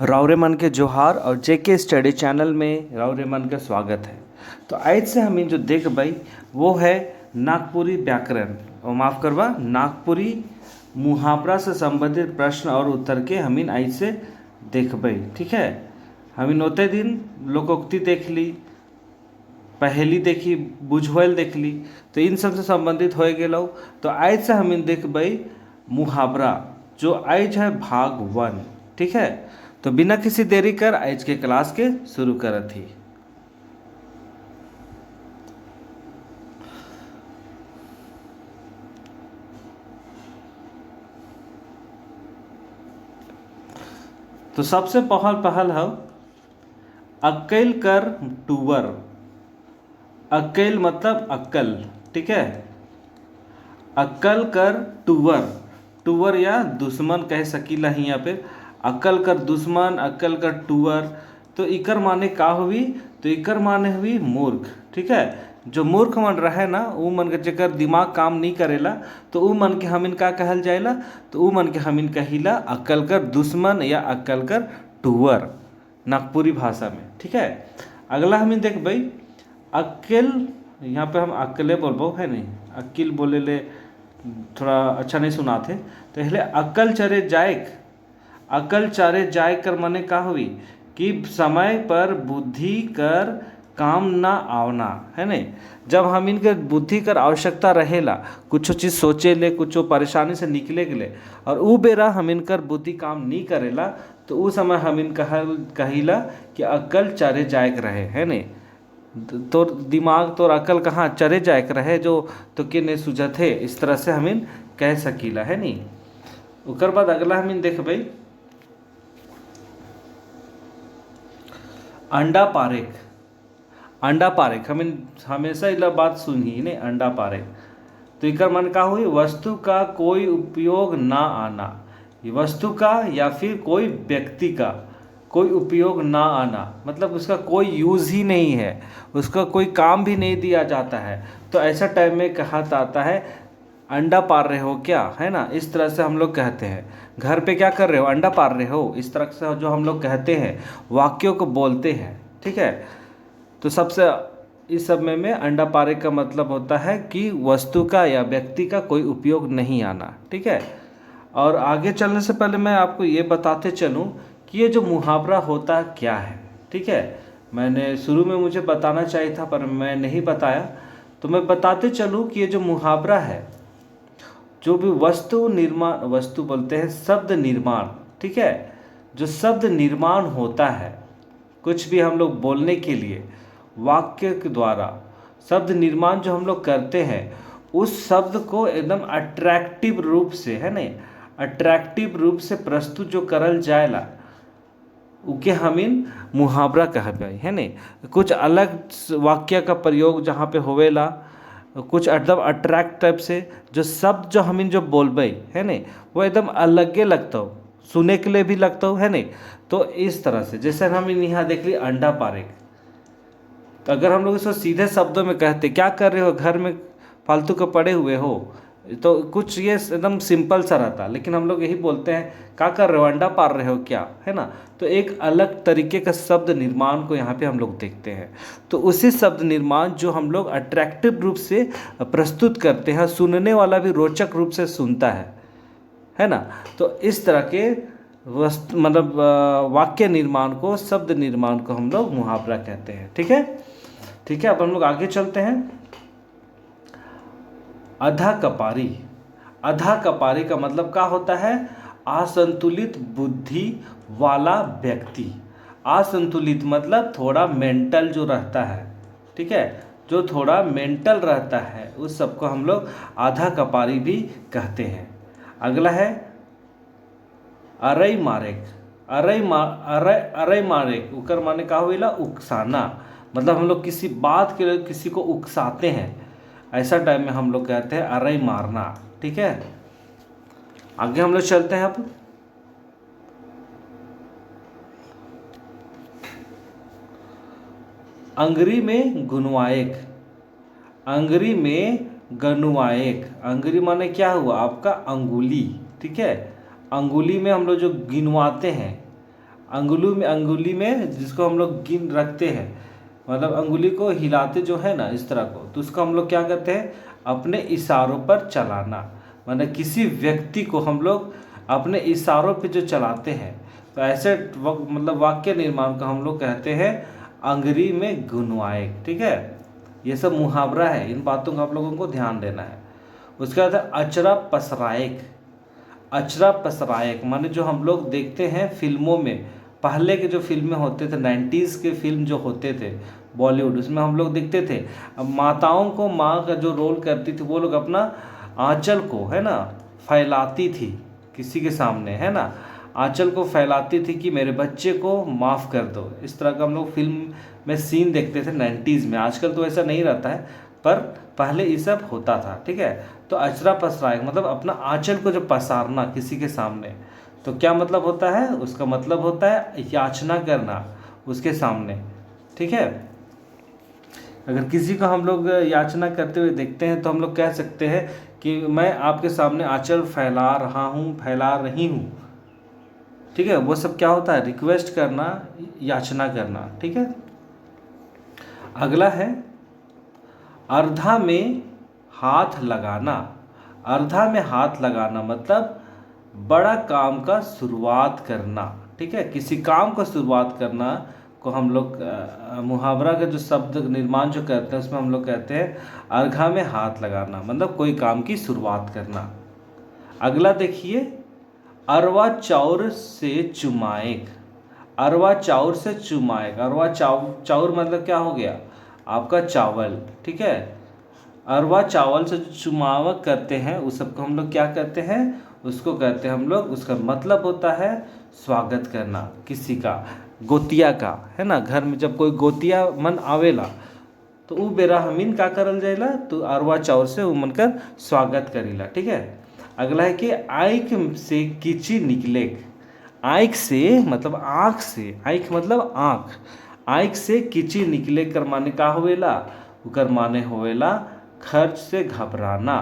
रावरे मन के जोहार और जेके स्टडी चैनल में रावरे मन का स्वागत है। तो आज से हम जो देख भाई वो है नागपुरी व्याकरण और माफ़ करवा नागपुरी मुहावरा से संबंधित प्रश्न और उत्तर के हम आज से देख भाई। ठीक है, हम ओते दिन लोकोक्ति देख ली, पहेली देखी, बुझवल देख ली, तो इन सब से संबंधित हो गए। तो आज से हम देख भाई मुहावरा जो आज है भाग 1। ठीक है, तो बिना किसी देरी कर आज के क्लास के शुरू करत ही। तो सबसे पहल है अक्ल कर टूवर। अक्ल मतलब अक्ल, ठीक है। अक्ल कर टूवर, टूवर या दुश्मन कह सकीला ही यहाँ पे। अक्ल कर दुश्मन, अक्ल कर टूवर, तो इकर माने का हुई? तो इकर माने हुई मूर्ख। ठीक है, जो मूर्ख मन रहे ना उ मन के जेकर दिमाग काम नहीं करेला तो उ मन के हमिन का कहल जाएला? तो उ मन के हमिन कहिला अक्ल कर दुश्मन या अक्ल कर टूवर नागपुरी भाषा में। ठीक है, अगला हमिन देख भाई अक्ल, यहाँ पे हम अक्ले बोलबो है नहीं, अक्ल बोले ले थोड़ा अच्छा नहीं सुनाते। तो पहले अक्ल चरे जायक, अकल चारे जाय कर माने का हुई कि समय पर बुद्धि कर काम ना आवना है ने। जब हम इनके बुद्धि कर आवश्यकता रहेला, कुछ चीज़ सोचे ले, कुछ परेशानी से निकले गले और उ बेरा हम इनकर बुद्धि काम नहीं करेला, तो उस समय हम इन कहिला कि अकल चारे जायक रहे है ने। तोर दिमाग तोर अकल कहाँ चरे जायक रहे जो तो के ने सुझत है, इस तरह से हम इन कह सकीला है नी। उकर बाद अगला हम इन देख भाई अंडा पारेख। अंडा पारेख हम हमेशा इला बात सुनी ने, अंडा पारेख। तो इकर मन का हुई वस्तु का कोई उपयोग ना आना, वस्तु का या फिर कोई व्यक्ति का कोई उपयोग ना आना, मतलब उसका कोई यूज़ ही नहीं है, उसका कोई काम भी नहीं दिया जाता है। तो ऐसा टाइम में कहा जाता है अंडा पार रहे हो क्या, है ना। इस तरह से हम लोग कहते हैं घर पे क्या कर रहे हो, अंडा पार रहे हो, इस तरह से जो हम लोग कहते हैं वाक्यों को बोलते हैं। ठीक है, तो सबसे इस सब में अंडा पारे का मतलब होता है कि वस्तु का या व्यक्ति का कोई उपयोग नहीं आना। ठीक है, और आगे चलने से पहले मैं आपको ये बताते चलूँ कि ये जो मुहावरा होता क्या है। ठीक है, मैंने शुरू में मुझे बताना चाहिए था पर मैं नहीं बताया, तो मैं बताते चलूँ कि ये जो मुहावरा है, जो भी वस्तु निर्माण, वस्तु बोलते हैं शब्द निर्माण। ठीक है, जो शब्द निर्माण होता है कुछ भी हम लोग बोलने के लिए वाक्य के द्वारा शब्द निर्माण जो हम लोग करते हैं, उस शब्द को एकदम अट्रैक्टिव रूप से है ना, अट्रैक्टिव रूप से प्रस्तुत जो करल जाएला उके हमिन मुहावरा कहबे है ने। कुछ अलग वाक्य का प्रयोग जहाँ पे होवेला, कुछ एकदम अट्रैक्ट टाइप से जो शब्द जो हमिन जो बोलबे है ने वो एकदम अलगे लगता हो, सुने के लिए भी लगता हो है ने। तो इस तरह से जैसे हम यहाँ देख ली अंडा पारेख, तो अगर हम लोग इसको सीधे शब्दों में कहते क्या कर रहे हो, घर में फालतू के पड़े हुए हो, तो कुछ ये एकदम सिंपल सा रहता, लेकिन हम लोग यही बोलते हैं क्या कर रहे हो, अंडा पार रहे हो क्या, है ना। तो एक अलग तरीके का शब्द निर्माण को यहाँ पे हम लोग देखते हैं। तो उसी शब्द निर्माण जो हम लोग अट्रैक्टिव रूप से प्रस्तुत करते हैं, सुनने वाला भी रोचक रूप से सुनता है ना। तो इस तरह के मतलब वाक्य निर्माण को, शब्द निर्माण को हम लोग मुहावरा कहते हैं। ठीक है, ठीक है, अब हम लोग आगे चलते हैं। अधा कपारी। अधा कपारी का मतलब क्या होता है? असंतुलित बुद्धि वाला व्यक्ति। असंतुलित मतलब थोड़ा मेंटल जो रहता है, ठीक है, जो थोड़ा मेंटल रहता है उस सबको हम लोग आधा कपारी भी कहते हैं। अगला है अरई मारेक। अरई मारेक उकर माने का हुआ उकसाना, मतलब हम लोग किसी बात के लिए किसी को उकसाते हैं, ऐसा टाइम में हम लोग कहते हैं अरई मारना। ठीक है, आगे हम लोग चलते हैं। अब अंगरी में गुनवाएक। अंगरी में गनुआएक, अंगरी माने क्या हुआ आपका अंगुली। ठीक है, अंगुली में हम लोग जो गिनवाते हैं, अंगुली में जिसको हम लोग गिन रखते हैं, मतलब अंगुली को हिलाते जो है ना इस तरह को, तो उसको हम लोग क्या कहते हैं, अपने इशारों पर चलाना। मतलब किसी व्यक्ति को हम लोग अपने इशारों पे जो चलाते हैं, तो ऐसे मतलब वाक्य निर्माण को हम लोग कहते हैं अंगरी में गुनवाए। ठीक है, ये सब मुहावरा है, इन बातों का आप लोगों को ध्यान देना है। उसके बाद है अचरा पसराएक। अचरा पसराएक माने जो हम लोग देखते हैं फिल्मों में, पहले के जो फिल्में होते थे 90s के फिल्म जो होते थे बॉलीवुड, उसमें हम लोग देखते थे अब माताओं को, माँ का जो रोल करती थी वो लोग अपना आंचल को है ना फैलाती थी किसी के सामने, है ना, आंचल को फैलाती थी कि मेरे बच्चे को माफ़ कर दो। इस तरह का हम लोग फिल्म में सीन देखते थे 90s में। आजकल तो ऐसा नहीं रहता है, पर पहले ये सब होता था। ठीक है, तो अचरा पसराएक मतलब अपना आंचल को जो पसारना किसी के सामने, तो क्या मतलब होता है, उसका मतलब होता है याचना करना उसके सामने। ठीक है, अगर किसी को हम लोग याचना करते हुए देखते हैं तो हम लोग कह सकते हैं कि मैं आपके सामने आंचल फैला रहा हूँ, फैला रही हूँ। ठीक है, वो सब क्या होता है, रिक्वेस्ट करना, याचना करना। ठीक है, अगला है अर्धा में हाथ लगाना। अर्धा में हाथ लगाना मतलब बड़ा काम का शुरुआत करना। ठीक है, किसी काम को शुरुआत करना को हम लोग मुहावरा का जो शब्द निर्माण जो करते हैं उसमें हम लोग कहते हैं अर्घा में हाथ लगाना, मतलब कोई काम की शुरुआत करना। अगला देखिए अरवा चाउर से चुमाएक। अरवा चाउर से चुमाएक, अरवा चाउर मतलब क्या हो गया, आपका चावल। ठीक है, अरवा चावल से चुमावक करते हैं उस सबको हम लोग क्या कहते हैं, उसको कहते हैं हम लोग, उसका मतलब होता है स्वागत करना किसी का, गोतिया का, है ना। घर में जब कोई गोतिया मन आवेला तो उ बेरा हमीन का करल जाएला, तो अरवा चाउर से उ मन कर स्वागत करीला। ठीक है, अगला है कि आँख से कीची निकले। आँख से मतलब आँख से, आँख मतलब आँख, आँख से कीची निकले कर माने का होवेला, उकर माने होवेला खर्च से घबराना।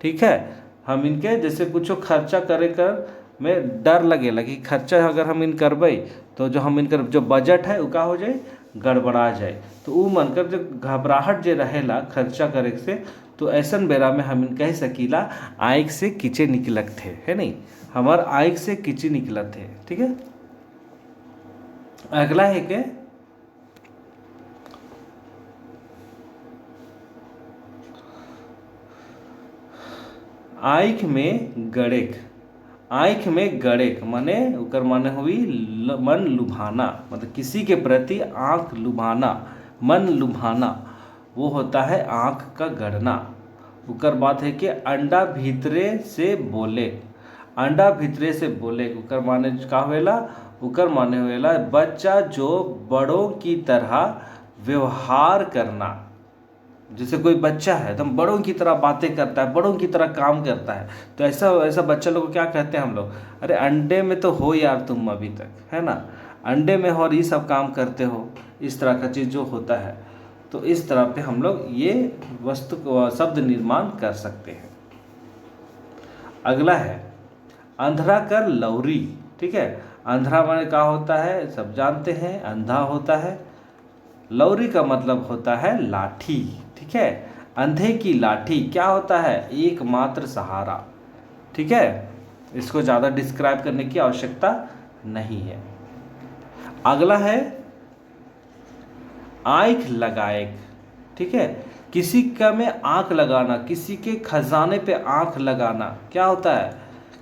ठीक है, हम इनके जैसे कुछ खर्चा करे कर में डर लगेला कि खर्चा अगर हम इन करबै तो जो हम इनकर जो बजट है का हो जाए, गड़बड़ा जाए, तो उ मनकर जो घबराहट जे रहेला खर्चा करे से, तो ऐसन बेरा में हम इन कह सकीला आँख से कीचे निकलत थे, है नहीं, हमार आँख से कीची निकलत थे। ठीक है, अगला है के आँख में गड़ेक। आँख में गड़ेक माने उकर माने हुई मन लुभाना, मतलब किसी के प्रति आँख लुभाना, मन लुभाना, वो होता है आँख का गड़ना। उकर बात है कि अंडा भीतरे से बोले। अंडा भीतरे से बोले उकर माने का होएला, उकर माने होएला बच्चा जो बड़ों की तरह व्यवहार करना। जैसे कोई बच्चा है एकदम बड़ों की तरह बातें करता है, बड़ों की तरह काम करता है, तो ऐसा ऐसा बच्चा लोग को क्या कहते हैं हम लोग, अरे अंडे में तो हो यार तुम अभी तक, है ना, अंडे में हो और ये सब काम करते हो, इस तरह का चीज़ जो होता है। तो इस तरह पे हम लोग ये वस्तु शब्द निर्माण कर सकते हैं। अगला है अंधरा कर लौरी। ठीक है, अंधरा माने क्या होता है, सब जानते हैं, अंधा होता है। लौरी का मतलब होता है लाठी। ठीक है, अंधे की लाठी क्या होता है, एकमात्र सहारा। ठीक है, इसको ज़्यादा डिस्क्राइब करने की आवश्यकता नहीं है। अगला है आँख लगाएक। ठीक है, किसी का में आँख लगाना, किसी के खजाने पे आँख लगाना क्या होता है,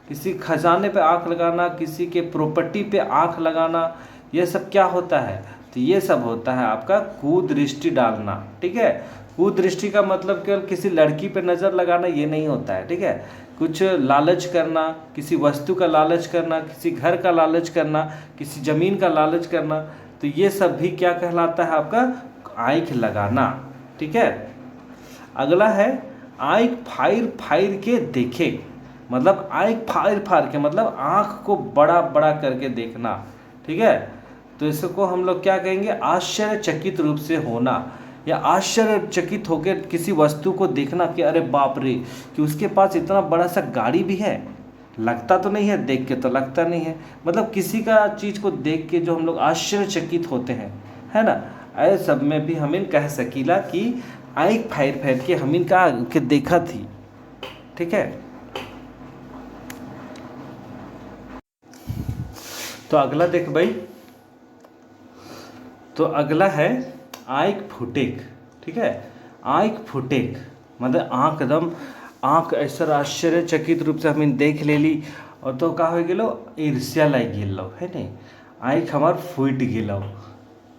किसी खजाने पे आँख लगाना, किसी के प्रॉपर्टी पे आँख लगाना, ये सब क्या होता है, तो ये सब होता है आपका कुदृष्टि डालना। ठीक है, कुदृष्टि का मतलब केवल किसी लड़की पे नज़र लगाना ये नहीं होता है। ठीक है, कुछ लालच करना, किसी वस्तु का लालच करना, किसी घर का लालच करना, किसी ज़मीन का लालच करना, तो ये सब भी क्या कहलाता है आपका आँख लगाना। ठीक है, अगला है आँख फाड़ फाड़ के देखे, मतलब आँख फाड़ फाड़ के मतलब आँख को बड़ा बड़ा करके देखना। ठीक है, तो इसको हम लोग क्या कहेंगे, आश्चर्यचकित रूप से होना, या आश्चर्यचकित होकर किसी वस्तु को देखना कि अरे बाप रे, कि उसके पास इतना बड़ा सा गाड़ी भी है, लगता तो नहीं है, देख के तो लगता नहीं है, मतलब किसी का चीज़ को देख के जो हम लोग आश्चर्यचकित होते हैं, है ना, ऐसे सब में भी हमिन कह सकीला कि आँख फाड़ फाड़ के हमिन का के देखा थी। ठीक है, तो अगला देख भाई, तो अगला है आँख फुटेक। ठीक है, आँख फुटेक मतलब आँख एकदम, आँख ऐसा आश्चर्यचकित रूप से हमें देख लेली और तो का हो गेलो, ईर्ष्या लग गेलो, है नहीं, आँख हमार फूट गेलो,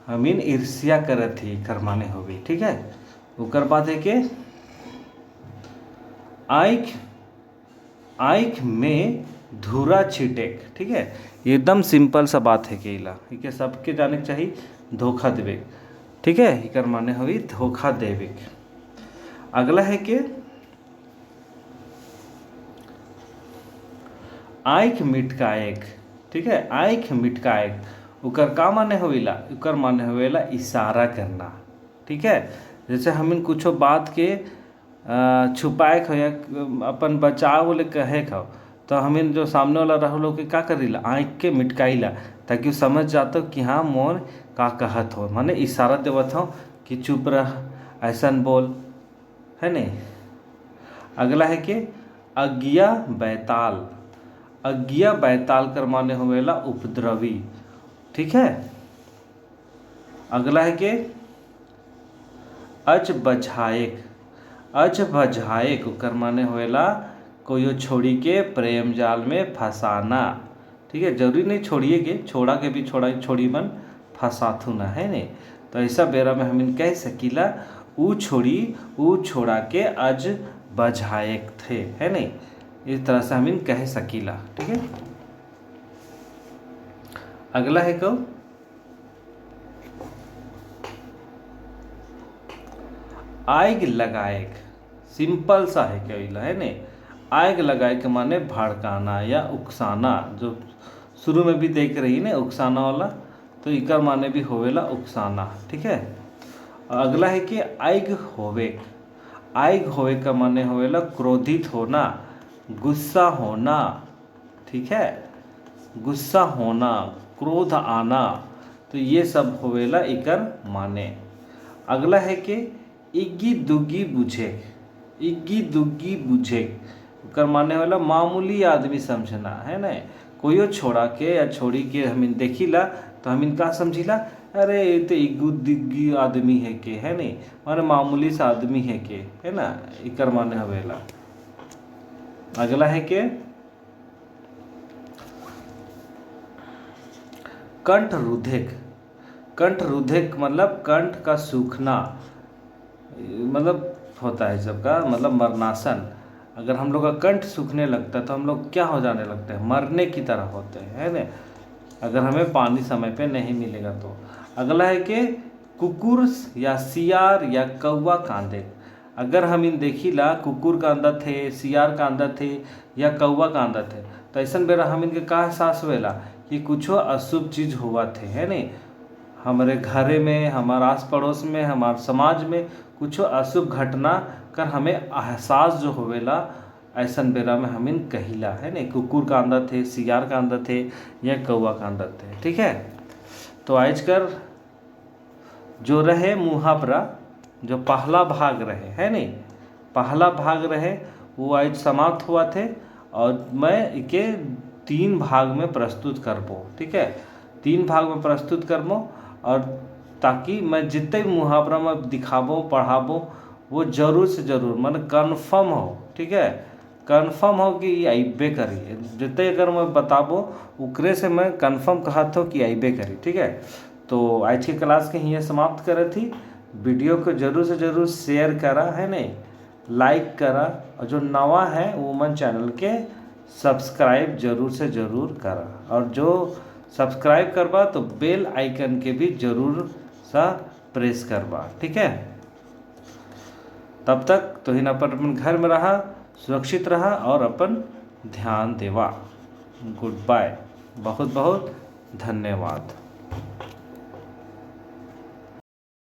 हमीन ईर्ष्या करत ही कर माने होगी। ठीक है, ओकर बाद है कि आँख में धूरा छिटेक। ठीक है, एकदम सिंपल सा बात है कि इला ठीक है, सबके जाने के चाहिए, धोखा देवे। ठीक है, इकर माने हुई धोखा देवे। अगला है कि आँख मिटकाएक। ठीक है, आँख मिटकाएक उकर का माने होइला, उकर माने होइला इशारा करना। ठीक है, जैसे हम कुछ बात के छुपाए खो या अपन बचाव बोले कहे खो, तो हमें जो सामने वाला रहो के का करीला, आँख के मिटकाईला, ताकि वो समझ जातो कि हाँ मोर का कहत हो, माने इशारा देवत हो कि चुप रह, ऐसन बोल, है नहीं। अगला है कि अज्ञा बैताल। अज्ञा बैताल कर माने होवेला उपद्रवी। ठीक है, अगला है कि अच बझाएक। अच बझाएक कर माने होवेला कोई छोड़ी के प्रेम जाल में फंसाना। ठीक है, जरूरी नहीं छोड़िए के, छोड़ा के भी छोड़ी मन फंसाथू ना, है नहीं। तो ऐसा बेरा में हम कह सकीला ऊ छोड़ा के अज बझाएक थे, है नहीं, इस तरह से हम कह सकीला। ठीक है, अगला है कब आग लगाएक। सिंपल सा है क्या, है नहीं, आग लगाए के माने भड़काना या उकसाना, जो शुरू में भी देख रही है ना उकसाना वाला, तो इकर माने भी होवेला उकसाना। ठीक है, अगला है कि आग होवे। आग होवे का माने होवेला क्रोधित होना, गुस्सा होना। ठीक है, गुस्सा होना, क्रोध आना, तो ये सब होवेला इकर माने। अगला है कि इग्गी दुग्गी बुझे। इग्गी दुग्गी बुझे कर माने वाला मामूली आदमी समझना, है ना, कोई छोड़ा के या छोड़ी के हम देखिला तो हम का समझिला, अरे ये तो इग्गू दिग्गी आदमी है के, है नहीं, माने मामूली सा आदमी है के, है ना, इकर माने हवेला। अगला है के कंठ रुधिक। कंठ रुधिक मतलब कंठ का सूखना, मतलब होता है सबका, मतलब मरनासन। अगर हम लोग का कंठ सूखने लगता है तो हम लोग क्या हो जाने लगते हैं, मरने की तरह होते हैं, है ना, अगर हमें पानी समय पे नहीं मिलेगा तो। अगला है कि कुकुर या सियार या कौवा कांदे। अगर हम इन देखिला कुकुर कांदा थे, सियार कांदा थे या कौवा कांदा थे, तो ऐसा बेरा हम इनके का एहसास हुएला कि कुछ अशुभ चीज़ हुआ थे, है नहीं, हमारे घरे में, हमारे आस पड़ोस में, हमारे समाज में कुछ अशुभ घटना कर हमें एहसास जो होवेला, ऐसन बेरा में हम इन कहिला, है नहीं, कुकुर कांदा थे, सियार कांदा थे या कौवा कांदा थे। ठीक है, तो आज कर जो रहे मुहावरा, जो पहला भाग रहे, है नहीं, पहला भाग रहे वो आज समाप्त हुआ थे, और मैं इके 3 भाग में प्रस्तुत करबो। ठीक है, 3 भाग में प्रस्तुत करबो, और ताकि मैं जितने मुहावरा में दिखाबो पढ़ाबो वो जरूर से जरूर मन कन्फर्म हो। ठीक है, कन्फर्म हो कि ये अइबे करी, जितने अगर मैं बताबो उकरे से मैं कन्फर्म कहत हो कि अइबे करी। ठीक है, तो आज की क्लास के यहाँ समाप्त करे थी। वीडियो को जरूर से जरूर शेयर करा, है नहीं, लाइक करा, और जो नवा है वो मन चैनल के सब्सक्राइब जरूर से जरूर करा, और जो सब्सक्राइब करवा तो बेल आइकन के भी जरूर सा प्रेस करवा। ठीक है, तब तक तो ही अपन घर में रहा, सुरक्षित रहा और अपन ध्यान देवा। गुड बाय, बहुत बहुत धन्यवाद।